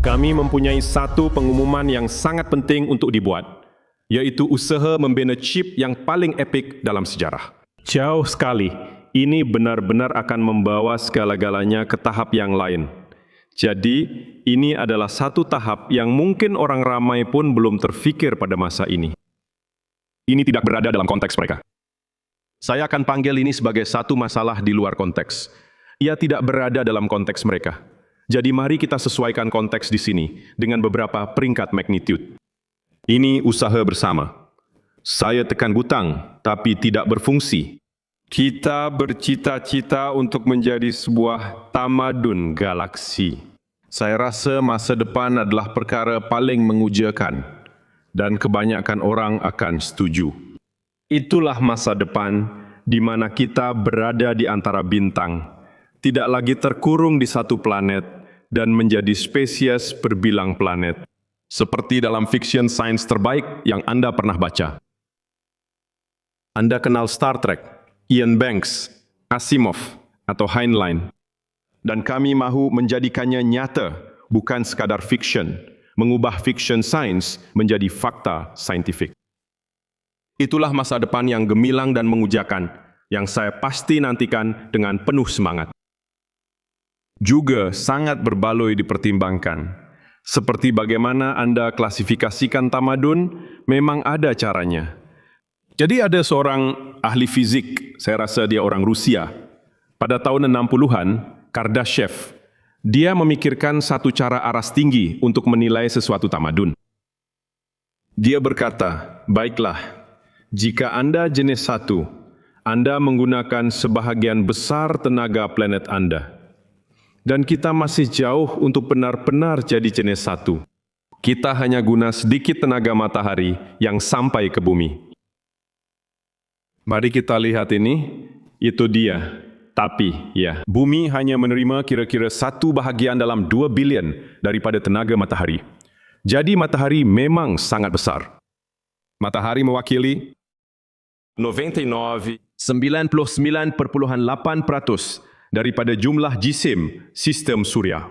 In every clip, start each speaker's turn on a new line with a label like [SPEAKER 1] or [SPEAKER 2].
[SPEAKER 1] Kami mempunyai satu pengumuman yang sangat penting untuk dibuat, yaitu usaha membina chip yang paling epik dalam sejarah. Jauh sekali, ini benar-benar akan membawa segala-galanya ke tahap yang lain. Jadi, ini adalah satu tahap yang mungkin orang ramai pun belum terfikir pada masa ini. Ini tidak berada dalam konteks mereka. Saya akan panggil ini sebagai satu masalah di luar konteks. Ia tidak berada dalam konteks mereka. Jadi mari kita sesuaikan konteks di sini dengan beberapa peringkat magnitude. Ini usaha bersama. Saya tekan butang, tapi tidak berfungsi. Kita bercita-cita untuk menjadi sebuah tamadun galaksi. Saya rasa masa depan adalah perkara paling mengujakan, dan kebanyakan orang akan setuju. Itulah masa depan di mana kita berada di antara bintang, tidak lagi terkurung di satu planet, dan menjadi spesies berbilang planet, seperti dalam fiction sains terbaik yang Anda pernah baca. Anda kenal Star Trek, Ian Banks, Asimov, atau Heinlein. Dan kami mahu menjadikannya nyata, bukan sekadar fiction, mengubah fiction sains menjadi fakta saintifik. Itulah masa depan yang gemilang dan mengujakan, yang saya pasti nantikan dengan penuh semangat. Juga sangat berbaloi dipertimbangkan. Seperti bagaimana Anda klasifikasikan tamadun, memang ada caranya. Jadi ada seorang ahli fizik, saya rasa dia orang Rusia. Pada tahun 60-an, Kardashev, dia memikirkan satu cara aras tinggi untuk menilai sesuatu tamadun. Dia berkata, baiklah, jika Anda jenis 1, Anda menggunakan sebahagian besar tenaga planet Anda. Dan kita masih jauh untuk benar-benar jadi jenis 1. Kita hanya guna sedikit tenaga matahari yang sampai ke bumi. Mari kita lihat ini, itu dia. Tapi, ya, bumi hanya menerima kira-kira 1 bahagian dalam 2 bilion daripada tenaga matahari. Jadi matahari memang sangat besar. Matahari mewakili 99,8% daripada jumlah jisim sistem surya.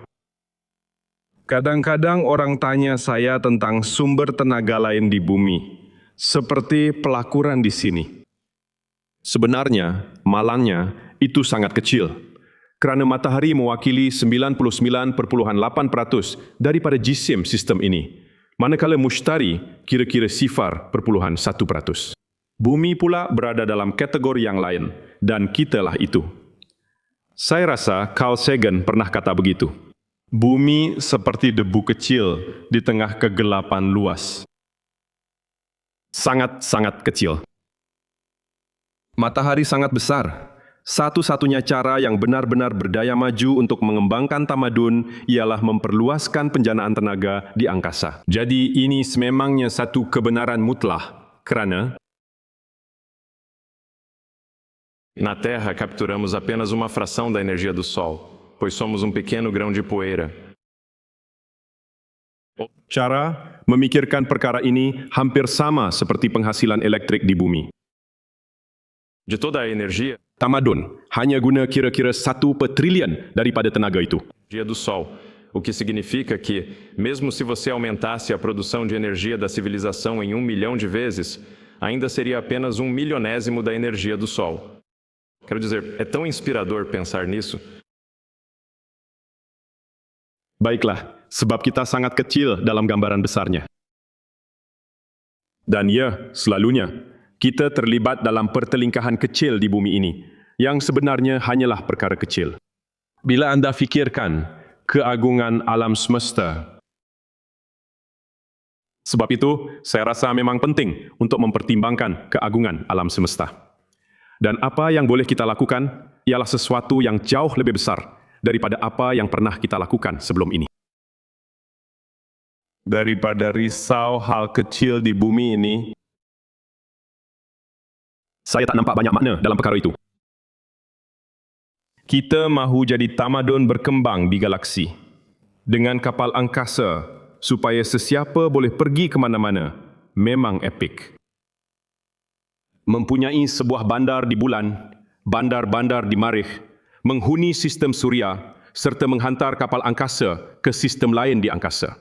[SPEAKER 1] Kadang-kadang orang tanya saya tentang sumber tenaga lain di bumi, seperti pelakuran di sini. Sebenarnya, malangnya itu sangat kecil, kerana matahari mewakili 99,8% daripada jisim sistem ini, manakala mushtari kira-kira 0,1%. Bumi pula berada dalam kategori yang lain, dan kitalah itu. Saya rasa Carl Sagan pernah kata begitu. Bumi seperti debu kecil di tengah kegelapan luas. Sangat-sangat kecil. Matahari sangat besar. Satu-satunya cara yang benar-benar berdaya maju untuk mengembangkan tamadun ialah memperluaskan penjanaan tenaga di angkasa. Jadi ini sememangnya satu kebenaran mutlak, kerana na Terra, capturamos apenas uma fração da energia do Sol, pois somos pequeno grão de poeira. Cara memikirkan perkara ini hampir sama seperti penghasilan elektrik di bumi. De toda a energia, tamadun hanya guna kira-kira 1 per trilion daripada tenaga itu. Energia do Sol, o que significa que, mesmo se você aumentasse a produção de energia da civilização em 1 milhão de vezes, ainda seria apenas 1/1000º da energia do Sol. Quero dizer, é tão inspirador pensar nisso. Baiklah, sebab kita sangat kecil dalam gambaran besarnya. Dan ya, selalunya, kita terlibat dalam pertelingkahan kecil di bumi ini, yang sebenarnya hanyalah perkara kecil. Bila Anda fikirkan keagungan alam semesta. Sebab itu, saya rasa memang penting untuk mempertimbangkan keagungan alam semesta. Dan apa yang boleh kita lakukan ialah sesuatu yang jauh lebih besar daripada apa yang pernah kita lakukan sebelum ini. Daripada risau hal kecil di bumi ini, saya tak nampak banyak makna dalam perkara itu. Kita mahu jadi tamadun berkembang di galaksi, dengan kapal angkasa, supaya sesiapa boleh pergi ke mana-mana, memang epik. Mempunyai sebuah bandar di bulan, bandar-bandar di Marikh, menghuni sistem suria, serta menghantar kapal angkasa ke sistem lain di angkasa.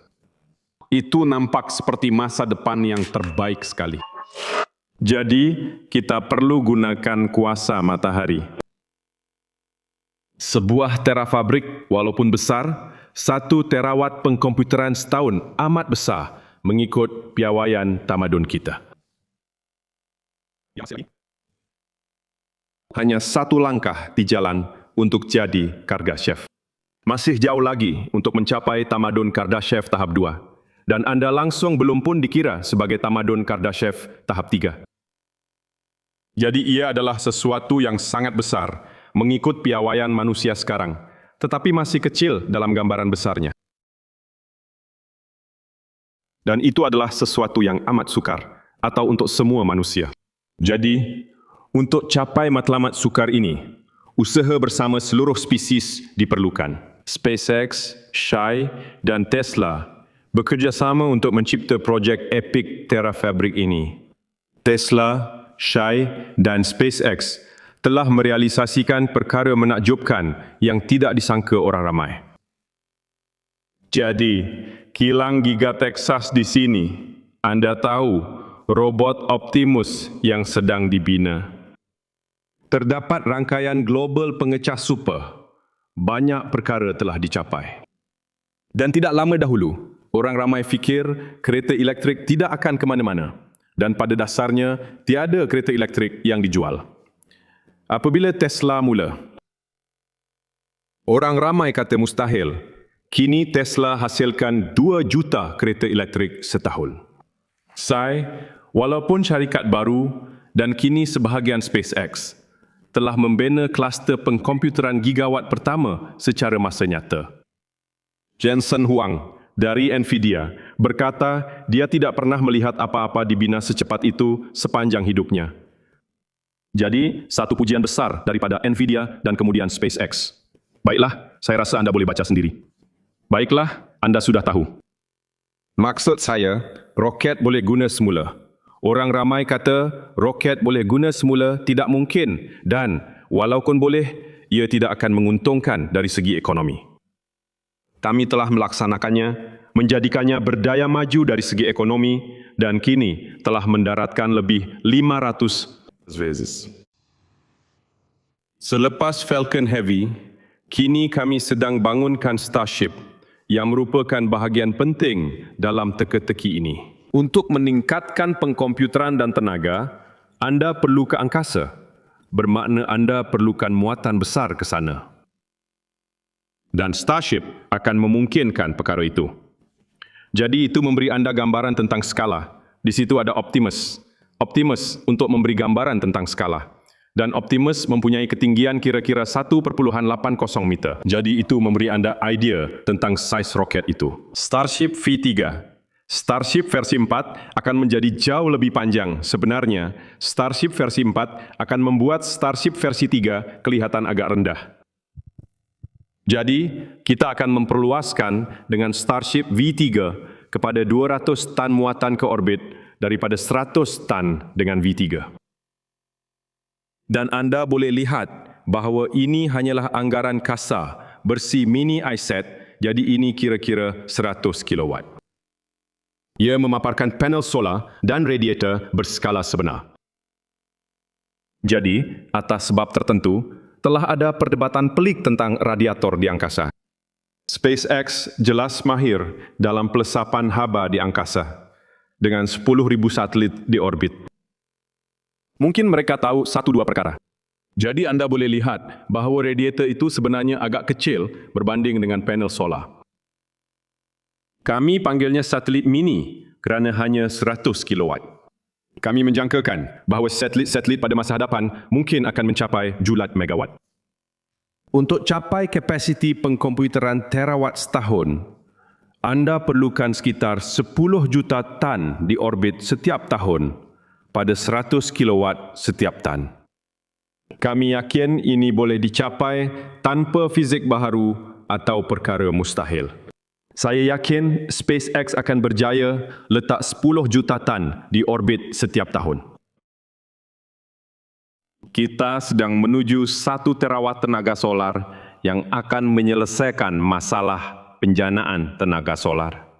[SPEAKER 2] Itu nampak seperti masa depan yang terbaik sekali.
[SPEAKER 1] Jadi, kita perlu gunakan kuasa matahari. Sebuah terafabrik, walaupun besar, 1 terawatt pengkomputeran setahun amat besar mengikut piawaian tamadun kita. Hanya 1 langkah di jalan untuk jadi Kardashev. Masih jauh lagi untuk mencapai tamadun Kardashev tahap 2, dan Anda langsung belum pun dikira sebagai tamadun Kardashev tahap 3. Jadi ia adalah sesuatu yang sangat besar mengikut piawaian manusia sekarang, tetapi masih kecil dalam gambaran besarnya. Dan itu adalah sesuatu yang amat sukar, atau untuk semua manusia. Jadi, untuk capai matlamat sukar ini, usaha bersama seluruh spesies diperlukan. SpaceX, Shai, dan Tesla bekerjasama untuk mencipta projek epik terafabrik ini. Tesla, Shai, dan SpaceX telah merealisasikan perkara menakjubkan yang tidak disangka orang ramai. Jadi, kilang Giga Texas di sini, Anda tahu robot Optimus yang sedang dibina. Terdapat rangkaian global pengecas super. Banyak perkara telah dicapai. Dan tidak lama dahulu, orang ramai fikir kereta elektrik tidak akan ke mana-mana. Dan pada dasarnya, tiada kereta elektrik yang dijual. Apabila Tesla mula, orang ramai kata mustahil. Kini Tesla hasilkan 2 juta kereta elektrik setahun. Walaupun syarikat baru dan kini sebahagian SpaceX, telah membina kluster pengkomputeran gigawatt pertama secara masa nyata. Jensen Huang dari Nvidia berkata dia tidak pernah melihat apa-apa dibina secepat itu sepanjang hidupnya. Jadi, satu pujian besar daripada Nvidia dan kemudian SpaceX. Baiklah, saya rasa Anda boleh baca sendiri. Baiklah, Anda sudah tahu. Maksud saya, roket boleh guna semula. Orang ramai kata roket boleh guna semula tidak mungkin dan walaupun boleh, ia tidak akan menguntungkan dari segi ekonomi. Kami telah melaksanakannya, menjadikannya berdaya maju dari segi ekonomi dan kini telah mendaratkan lebih 500 vezes. Selepas Falcon Heavy, kini kami sedang bangunkan Starship yang merupakan bahagian penting dalam teka-teki ini. Untuk meningkatkan pengkomputeran dan tenaga, Anda perlu ke angkasa. Bermakna Anda perlukan muatan besar ke sana. Dan Starship akan memungkinkan perkara itu. Jadi itu memberi Anda gambaran tentang skala. Di situ ada Optimus. Optimus untuk memberi gambaran tentang skala. Dan Optimus mempunyai ketinggian kira-kira 1,80 meter. Jadi itu memberi Anda idea tentang saiz roket itu. Starship V3. Starship versi 4 akan menjadi jauh lebih panjang. Sebenarnya, Starship versi 4 akan membuat Starship versi 3 kelihatan agak rendah. Jadi, kita akan memperluaskan dengan Starship V3 kepada 200 tan muatan ke orbit daripada 100 tan dengan V3. Dan Anda boleh lihat bahawa ini hanyalah anggaran kasar bersih mini iSat, jadi ini kira-kira 100 kilowatt. Ia memaparkan panel solar dan radiator berskala sebenar. Jadi, atas sebab tertentu, telah ada perdebatan pelik tentang radiator di angkasa. SpaceX jelas mahir dalam pelesapan haba di angkasa, dengan 10,000 satelit di orbit. Mungkin mereka tahu 1-2 perkara. Jadi Anda boleh lihat bahawa radiator itu sebenarnya agak kecil berbanding dengan panel solar. Kami panggilnya satelit mini kerana hanya 100 kilowatt. Kami menjangkakan bahawa satelit-satelit pada masa hadapan mungkin akan mencapai julat megawatt. Untuk capai kapasiti pengkomputeran terawatt setahun, Anda perlukan sekitar 10 juta tan di orbit setiap tahun pada 100 kilowatt setiap tan. Kami yakin ini boleh dicapai tanpa fizik baharu atau perkara mustahil. Saya yakin SpaceX akan berjaya letak 10 juta tan di orbit setiap tahun. Kita sedang menuju 1 terawatt tenaga solar yang akan menyelesaikan masalah penjanaan tenaga solar.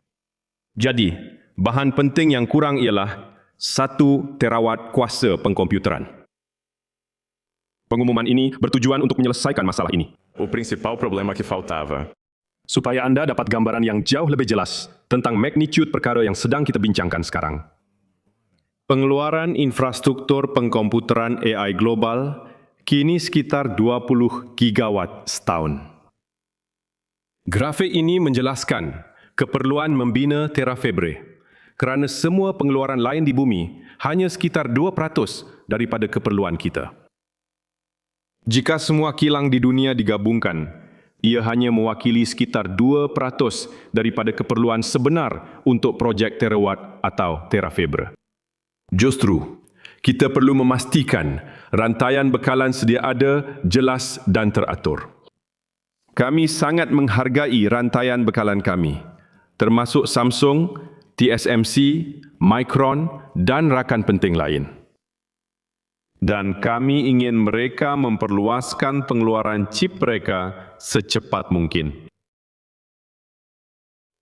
[SPEAKER 1] Jadi, bahan penting yang kurang ialah 1 terawatt kuasa pengkomputeran. Pengumuman ini bertujuan untuk menyelesaikan masalah ini,
[SPEAKER 3] O principal problema que faltava.
[SPEAKER 1] supaya Anda dapat gambaran yang jauh lebih jelas tentang magnitude perkara yang sedang kita bincangkan sekarang. Pengeluaran infrastruktur pengkomputeran AI global kini sekitar 20 gigawatt setahun. Grafik ini menjelaskan keperluan membina terafebre kerana semua pengeluaran lain di bumi hanya sekitar 2% daripada keperluan kita. Jika semua kilang di dunia digabungkan, ia hanya mewakili sekitar 2% daripada keperluan sebenar untuk projek terawatt atau terafebre. Justru, kita perlu memastikan rantaian bekalan sedia ada, jelas dan teratur. Kami sangat menghargai rantaian bekalan kami, termasuk Samsung, TSMC, Micron dan rakan penting lain. Dan kami ingin mereka memperluaskan pengeluaran chip mereka secepat mungkin.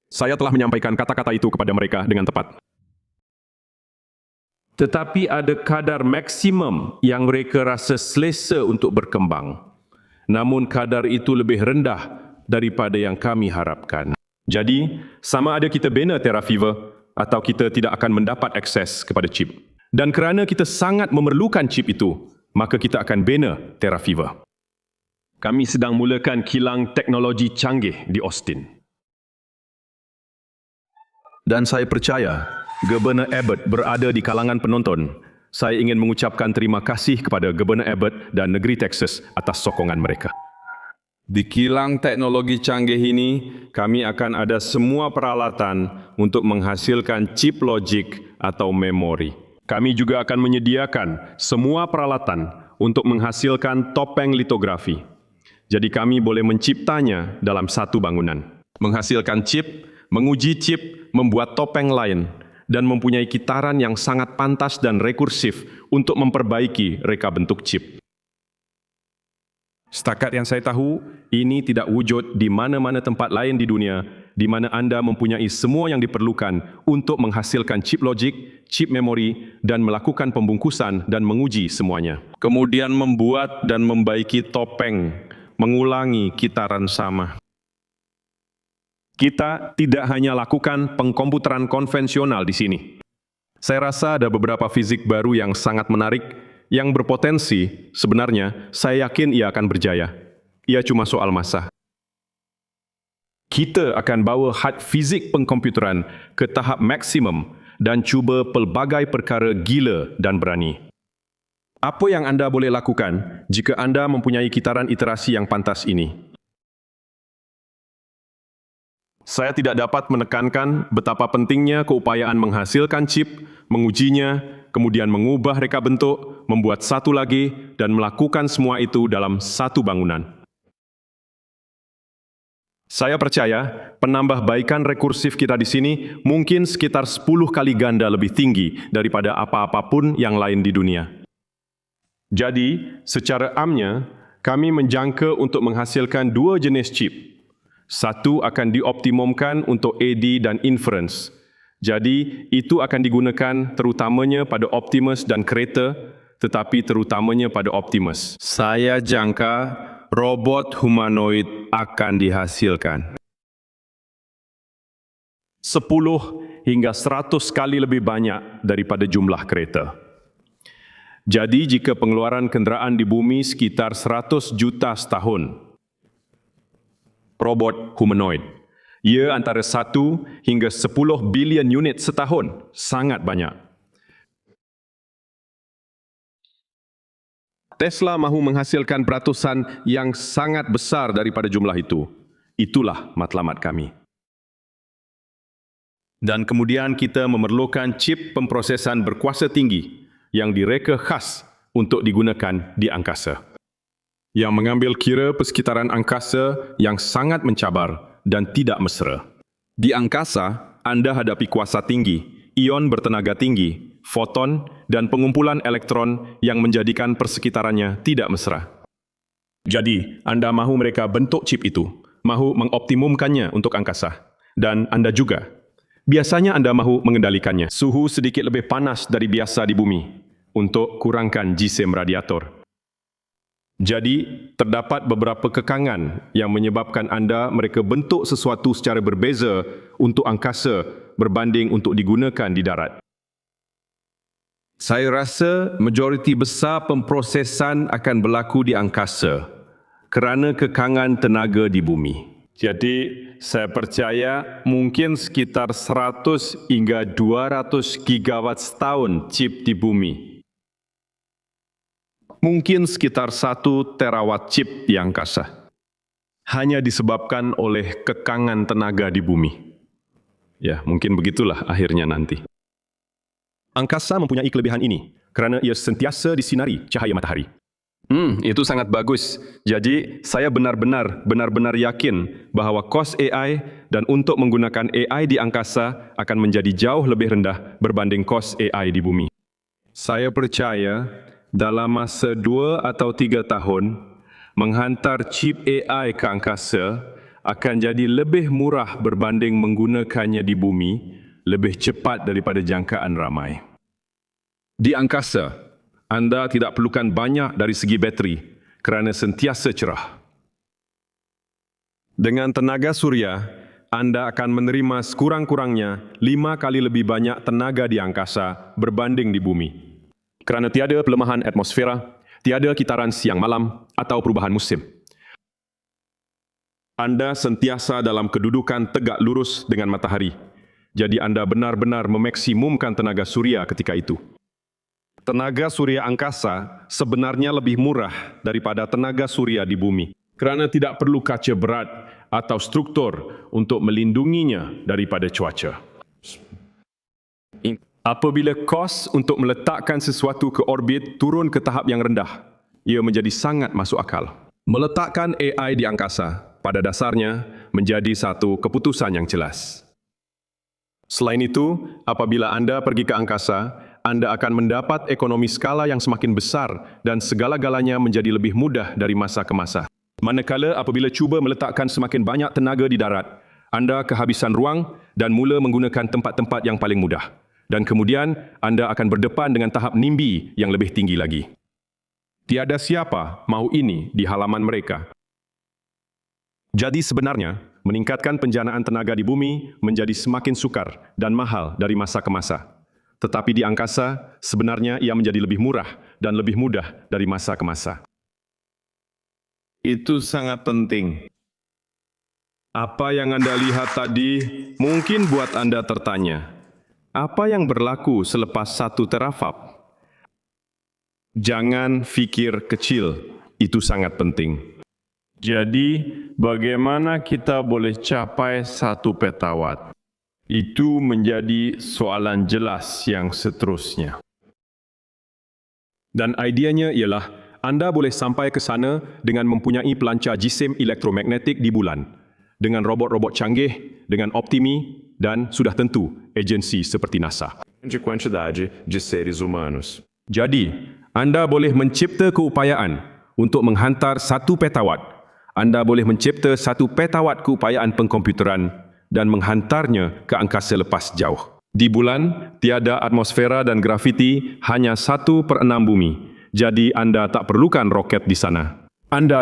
[SPEAKER 1] Saya telah menyampaikan kata-kata itu kepada mereka dengan tepat. Tetapi ada kadar maksimum yang mereka rasa selesa untuk berkembang. Namun kadar itu lebih rendah daripada yang kami harapkan. Jadi, sama ada kita bina TerraFever atau kita tidak akan mendapat akses kepada chip. Dan kerana kita sangat memerlukan chip itu, maka kita akan bina TerraFever. Kami sedang mulakan kilang teknologi canggih di Austin. Dan saya percaya, Gubernur Abbott berada di kalangan penonton. Saya ingin mengucapkan terima kasih kepada Gubernur Abbott dan negeri Texas atas sokongan mereka. Di kilang teknologi canggih ini, kami akan ada semua peralatan untuk menghasilkan chip logik atau memori. Kami juga akan menyediakan semua peralatan untuk menghasilkan topeng litografi. Jadi kami boleh menciptanya dalam satu bangunan. Menghasilkan chip, menguji chip, membuat topeng lain, dan mempunyai kitaran yang sangat pantas dan rekursif untuk memperbaiki reka bentuk chip. Setakat yang saya tahu, ini tidak wujud di mana-mana tempat lain di dunia di mana anda mempunyai semua yang diperlukan untuk menghasilkan chip logik, chip memori dan melakukan pembungkusan dan menguji semuanya. Kemudian membuat dan membaiki topeng, mengulangi kitaran sama. Kita tidak hanya lakukan pengkomputeran konvensional di sini. Saya rasa ada beberapa fizik baru yang sangat menarik, yang berpotensi, sebenarnya saya yakin ia akan berjaya. Ia cuma soal masa. Kita akan bawa had fizik pengkomputeran ke tahap maksimum dan cuba pelbagai perkara gila dan berani. Apa yang anda boleh lakukan jika anda mempunyai kitaran iterasi yang pantas ini? Saya tidak dapat menekankan betapa pentingnya keupayaan menghasilkan chip, mengujinya, kemudian mengubah reka bentuk, membuat satu lagi, dan melakukan semua itu dalam satu bangunan. Saya percaya penambahbaikan rekursif kita di sini mungkin sekitar 10 kali ganda lebih tinggi daripada apa-apapun yang lain di dunia. Jadi, secara amnya, kami menjangka untuk menghasilkan 2 jenis chip. Satu akan dioptimumkan untuk AD dan inference. Jadi, itu akan digunakan terutamanya pada Optimus dan kereta, tetapi terutamanya pada Optimus. Saya jangka robot humanoid akan dihasilkan 10 hingga 100 kali lebih banyak daripada jumlah kereta. Jadi, jika pengeluaran kenderaan di bumi sekitar 100 juta setahun, robot humanoid, ia antara 1 hingga 10 bilion unit setahun, sangat banyak. Tesla mahu menghasilkan peratusan yang sangat besar daripada jumlah itu. Itulah matlamat kami. Dan kemudian kita memerlukan chip pemprosesan berkuasa tinggi yang direka khas untuk digunakan di angkasa, yang mengambil kira persekitaran angkasa yang sangat mencabar dan tidak mesra. Di angkasa, anda hadapi kuasa tinggi, ion bertenaga tinggi, foton, dan pengumpulan elektron yang menjadikan persekitarannya tidak mesra. Jadi, Anda mahu mereka bentuk chip itu, mahu mengoptimumkannya untuk angkasa. Dan Anda juga. Biasanya Anda mahu mengendalikannya. Suhu sedikit lebih panas dari biasa di bumi untuk kurangkan jisim radiator. Jadi, terdapat beberapa kekangan yang menyebabkan Anda mereka bentuk sesuatu secara berbeza untuk angkasa berbanding untuk digunakan di darat.
[SPEAKER 4] Saya rasa majoriti besar pemprosesan akan berlaku di angkasa kerana kekangan tenaga di bumi.
[SPEAKER 1] Jadi, saya percaya mungkin sekitar 100 hingga 200 gigawatt setahun chip di bumi. Mungkin sekitar 1 terawatt chip di angkasa. Hanya disebabkan oleh kekangan tenaga di bumi. Ya, mungkin begitulah akhirnya nanti. Angkasa mempunyai kelebihan ini kerana ia sentiasa disinari cahaya matahari. Itu sangat bagus. Jadi, saya benar-benar yakin bahawa kos AI dan untuk menggunakan AI di angkasa akan menjadi jauh lebih rendah berbanding kos AI di bumi. Saya percaya dalam masa 2 atau 3 tahun, menghantar chip AI ke angkasa akan jadi lebih murah berbanding menggunakannya di bumi, lebih cepat daripada jangkaan ramai. Di angkasa, Anda tidak perlukan banyak dari segi bateri kerana sentiasa cerah. Dengan tenaga suria, Anda akan menerima sekurang-kurangnya 5 kali lebih banyak tenaga di angkasa berbanding di bumi. Kerana tiada pelemahan atmosfera, tiada kitaran siang malam atau perubahan musim. Anda sentiasa dalam kedudukan tegak lurus dengan matahari. Jadi Anda benar-benar memaksimumkan tenaga suria ketika itu. Tenaga suria angkasa sebenarnya lebih murah daripada tenaga suria di bumi kerana tidak perlu kaca berat atau struktur untuk melindunginya daripada cuaca. Apabila kos untuk meletakkan sesuatu ke orbit turun ke tahap yang rendah, ia menjadi sangat masuk akal. Meletakkan AI di angkasa pada dasarnya menjadi satu keputusan yang jelas. Selain itu, apabila Anda pergi ke angkasa, Anda akan mendapat ekonomi skala yang semakin besar dan segala-galanya menjadi lebih mudah dari masa ke masa. Manakala apabila cuba meletakkan semakin banyak tenaga di darat, Anda kehabisan ruang dan mula menggunakan tempat-tempat yang paling mudah. Dan kemudian Anda akan berdepan dengan tahap NIMBY yang lebih tinggi lagi. Tiada siapa mahu ini di halaman mereka. Jadi sebenarnya, meningkatkan penjanaan tenaga di bumi menjadi semakin sukar dan mahal dari masa ke masa. Tetapi di angkasa, sebenarnya ia menjadi lebih murah dan lebih mudah dari masa ke masa. Itu sangat penting. Apa yang Anda lihat tadi mungkin buat Anda tertanya. Apa yang berlaku selepas 1 teraflop? Jangan fikir kecil, itu sangat penting. Jadi, bagaimana kita boleh capai 1 petawatt? Itu menjadi soalan jelas yang seterusnya. Dan idenya ialah, Anda boleh sampai ke sana dengan mempunyai pelancar jisim elektromagnetik di bulan, dengan robot-robot canggih, dengan optimi, dan sudah tentu agensi seperti NASA.
[SPEAKER 3] De quantidade de seres humanos.
[SPEAKER 1] Jadi, Anda boleh mencipta keupayaan untuk menghantar 1 petawatt. Anda boleh mencipta 1 petawatt keupayaan pengkomputeran dan menghantarnya ke angkasa lepas jauh. Di bulan, tiada atmosfera dan grafiti, hanya 1/6 bumi. Jadi Anda tak perlukan roket di sana. Anda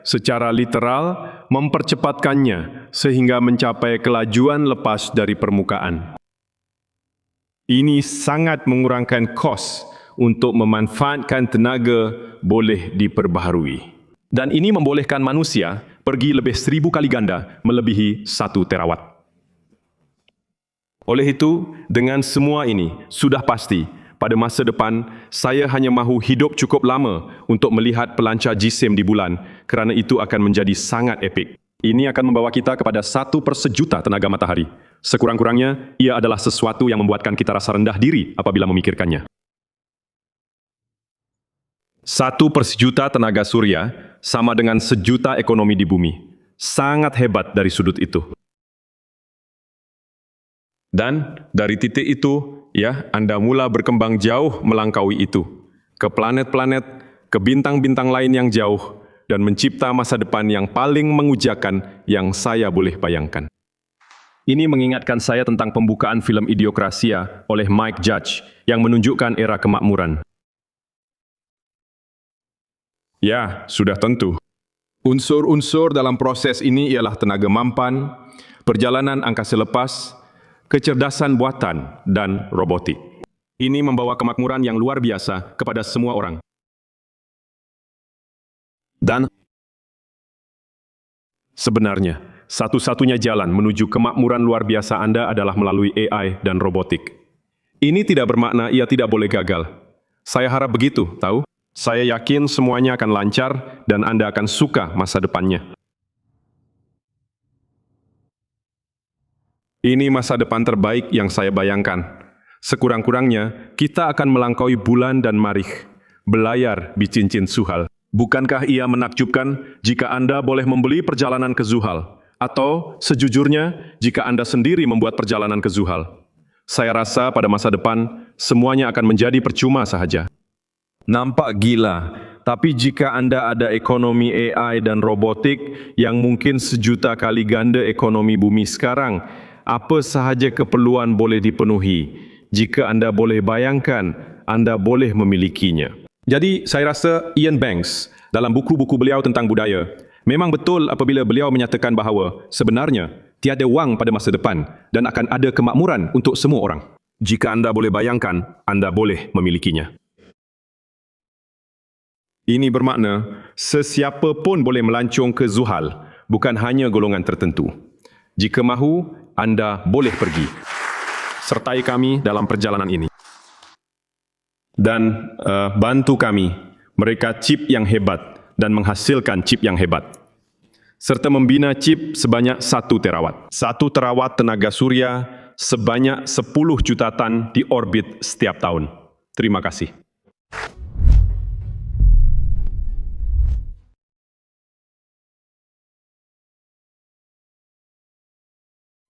[SPEAKER 1] secara literal mempercepatkannya sehingga mencapai kelajuan lepas dari permukaan. Ini sangat mengurangkan kos untuk memanfaatkan tenaga boleh diperbaharui. Dan ini membolehkan manusia pergi lebih 1000 kali ganda melebihi 1 terawatt. Oleh itu, dengan semua ini, sudah pasti pada masa depan, saya hanya mahu hidup cukup lama untuk melihat pelancar jisim di bulan kerana itu akan menjadi sangat epik. Ini akan membawa kita kepada 1/1,000,000 tenaga matahari. Sekurang-kurangnya, ia adalah sesuatu yang membuatkan kita rasa rendah diri apabila memikirkannya. 1/1,000,000 tenaga surya sama dengan 1,000,000 ekonomi di bumi. Sangat hebat dari sudut itu. Dan dari titik itu, Anda mula berkembang jauh melangkaui itu. Ke planet-planet, ke bintang-bintang lain yang jauh, dan mencipta masa depan yang paling mengujakan yang saya boleh bayangkan. Ini mengingatkan saya tentang pembukaan filem Idiokrasia oleh Mike Judge yang menunjukkan era kemakmuran.
[SPEAKER 2] Ya, sudah tentu. Unsur-unsur dalam proses ini ialah tenaga mampan, perjalanan angkasa lepas, kecerdasan buatan, dan robotik.
[SPEAKER 1] Ini membawa kemakmuran yang luar biasa kepada semua orang. Dan sebenarnya, satu-satunya jalan menuju kemakmuran luar biasa Anda adalah melalui AI dan robotik. Ini tidak bermakna ia tidak boleh gagal. Saya harap begitu, tahu? Saya yakin semuanya akan lancar dan Anda akan suka masa depannya. Ini masa depan terbaik yang saya bayangkan. Sekurang-kurangnya, kita akan melangkaui bulan dan Marikh, belayar di cincin Suhal. Bukankah ia menakjubkan jika Anda boleh membeli perjalanan ke Zuhal? Atau, sejujurnya, jika Anda sendiri membuat perjalanan ke Zuhal? Saya rasa pada masa depan, semuanya akan menjadi percuma sahaja. Nampak gila, tapi jika Anda ada ekonomi AI dan robotik yang mungkin 1.000.000 kali ganda ekonomi bumi sekarang, apa sahaja keperluan boleh dipenuhi. Jika Anda boleh bayangkan, Anda boleh memilikinya. Jadi, saya rasa Ian Banks, dalam buku-buku beliau tentang budaya, memang betul apabila beliau menyatakan bahawa sebenarnya tiada wang pada masa depan dan akan ada kemakmuran untuk semua orang. Jika Anda boleh bayangkan, Anda boleh memilikinya. Ini bermakna, sesiapa pun boleh melancong ke Zuhal, bukan hanya golongan tertentu. Jika mahu, Anda boleh pergi. Sertai kami dalam perjalanan ini. Dan bantu kami, mereka chip yang hebat dan menghasilkan chip yang hebat. Serta membina chip sebanyak 1 terawatt. 1 terawatt tenaga surya sebanyak 10 juta tan di orbit setiap tahun. Terima kasih.